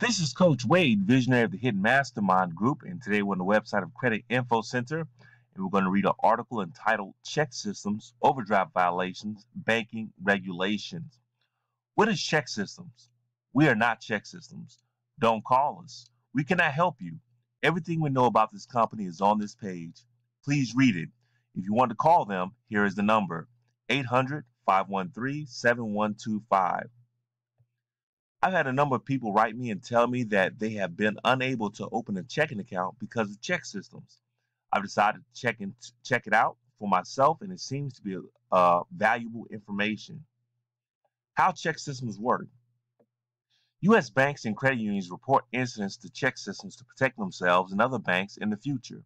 This is Coach Wade, visionary of the Hidden Mastermind Group, and today we're on the website of Credit Info Center, and we're going to read an article entitled ChexSystems, Overdraft Violations, Banking Regulations. What is ChexSystems? We are not ChexSystems. Don't call us. We cannot help you. Everything we know about this company is on this page. Please read it. If you want to call them, here is the number, 800-513-7125. I've had a number of people write me and tell me that they have been unable to open a checking account because of ChexSystems. I've decided to check it out for myself, and it seems to be valuable information. How ChexSystems work. U.S. banks and credit unions report incidents to ChexSystems to protect themselves and other banks in the future.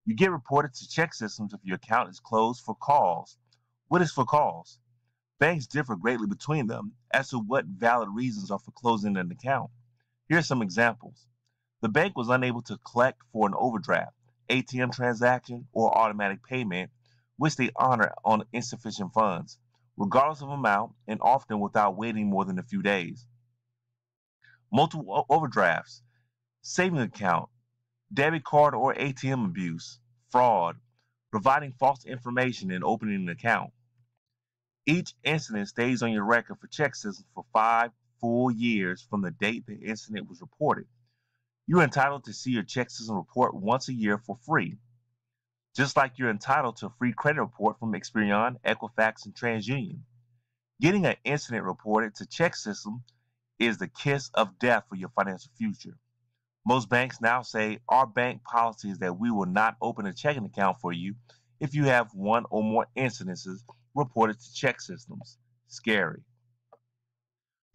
You get reported to ChexSystems if your account is closed for calls. What is for calls? Banks differ greatly between them as to what valid reasons are for closing an account. Here are some examples. The bank was unable to collect for an overdraft, ATM transaction, or automatic payment, which they honor on insufficient funds, regardless of amount and often without waiting more than a few days. Multiple overdrafts, savings account, debit card or ATM abuse, fraud, providing false information and opening an account. Each incident stays on your record for ChexSystems for 5 full years from the date the incident was reported. You're entitled to see your ChexSystems report once a year for free, just like you're entitled to a free credit report from Experian, Equifax, and TransUnion. Getting an incident reported to ChexSystems is the kiss of death for your financial future. Most banks now say our bank policy is that we will not open a checking account for you if you have one or more incidences reported to ChexSystems. Scary.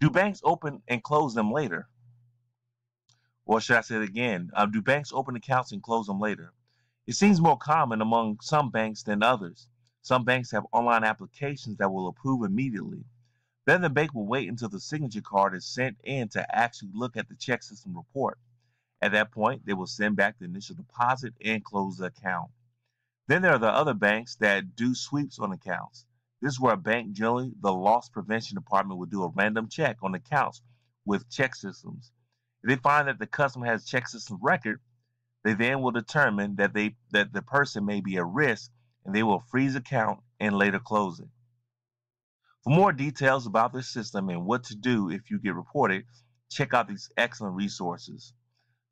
Do banks open and close them later? Or should I say it again? Do banks open accounts and close them later? It seems more common among some banks than others. Some banks have online applications that will approve immediately. Then the bank will wait until the signature card is sent in to actually look at the ChexSystems report. At that point, they will send back the initial deposit and close the account. Then there are the other banks that do sweeps on accounts. This is where a bank, generally the loss prevention department, will do a random check on accounts with ChexSystems. If they find that the customer has ChexSystems record, they then will determine that the person may be at risk, and they will freeze account and later close it. For more details about this system and what to do if you get reported, check out these excellent resources.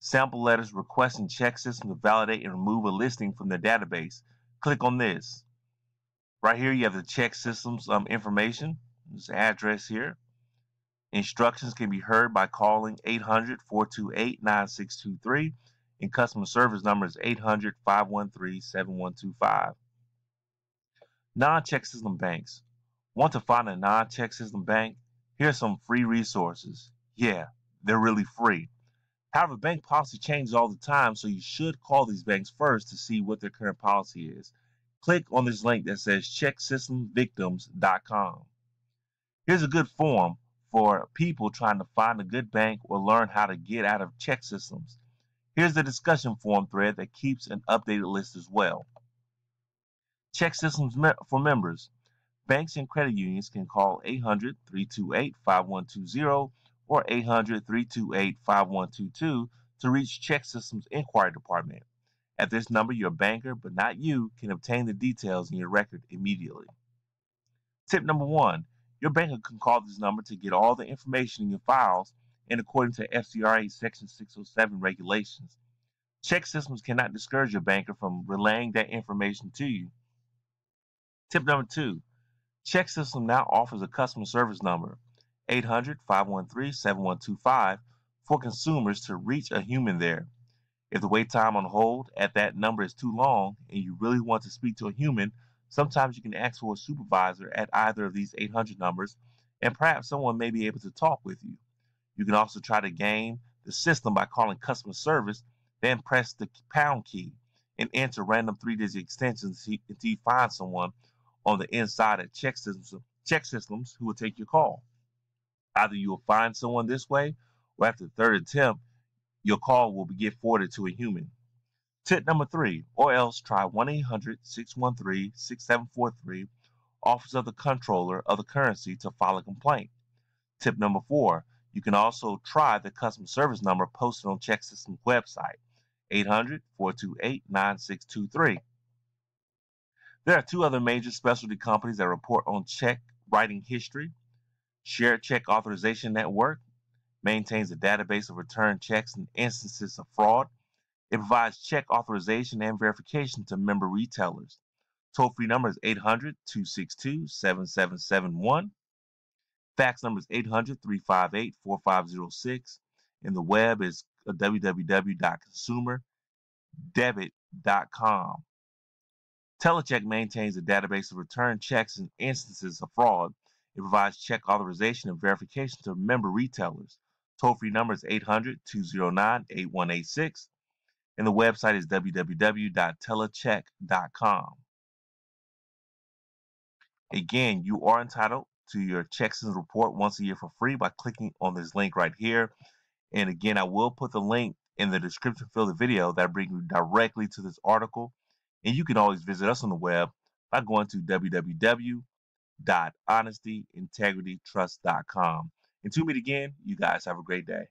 Sample letters requesting ChexSystems to validate and remove a listing from their database. Click on this. Right here, you have the ChexSystems information. This address here. Instructions can be heard by calling 800-428-9623, and customer service number is 800-513-7125. Non-ChexSystems banks. Want to find a non-ChexSystems bank? Here are some free resources. Yeah, they're really free. However, bank policy changes all the time, so you should call these banks first to see what their current policy is. Click on this link that says ChexSystemsVictims.com. Here's a good forum for people trying to find a good bank or learn how to get out of ChexSystems. Here's the discussion forum thread that keeps an updated list as well. ChexSystems for members. Banks and credit unions can call 800-328-5120 or 800-328-5122 to reach ChexSystems Inquiry Department. At this number, your banker, but not you, can obtain the details in your record immediately. Tip number 1, your banker can call this number to get all the information in your files and according to FCRA Section 607 regulations. ChexSystems cannot discourage your banker from relaying that information to you. Tip number 2, ChexSystems now offers a customer service number, 800-513-7125, for consumers to reach a human there. If the wait time on hold at that number is too long and you really want to speak to a human, sometimes you can ask for a supervisor at either of these 800 numbers, and perhaps someone may be able to talk with you. You can also try to game the system by calling customer service, then press the pound key and enter random 3-digit extensions until you find someone on the inside at ChexSystems who will take your call. Either you will find someone this way, or after the third attempt, your call will get forwarded to a human. Tip number 3, or else try 1-800-613-6743, Office of the Comptroller of the Currency, to file a complaint. Tip number 4, You can also try the customer service number posted on ChexSystems website, 800-428-9623. There are two other major specialty companies that report on check writing history. Shared Check Authorization Network maintains a database of returned checks and instances of fraud. It provides check authorization and verification to member retailers. Toll-free number is 800-262-7771. Fax number is 800-358-4506. And the web is www.consumerdebit.com. Telecheck maintains a database of returned checks and instances of fraud. It provides check authorization and verification to member retailers. Toll-free number is 800-209-8186. And the website is www.telecheck.com. Again, you are entitled to your ChexSystems report once a year for free by clicking on this link right here. And again, I will put the link in the description field of the video that brings you directly to this article. And you can always visit us on the web by going to www.honestyintegritytrust.com. Until we meet again, you guys have a great day.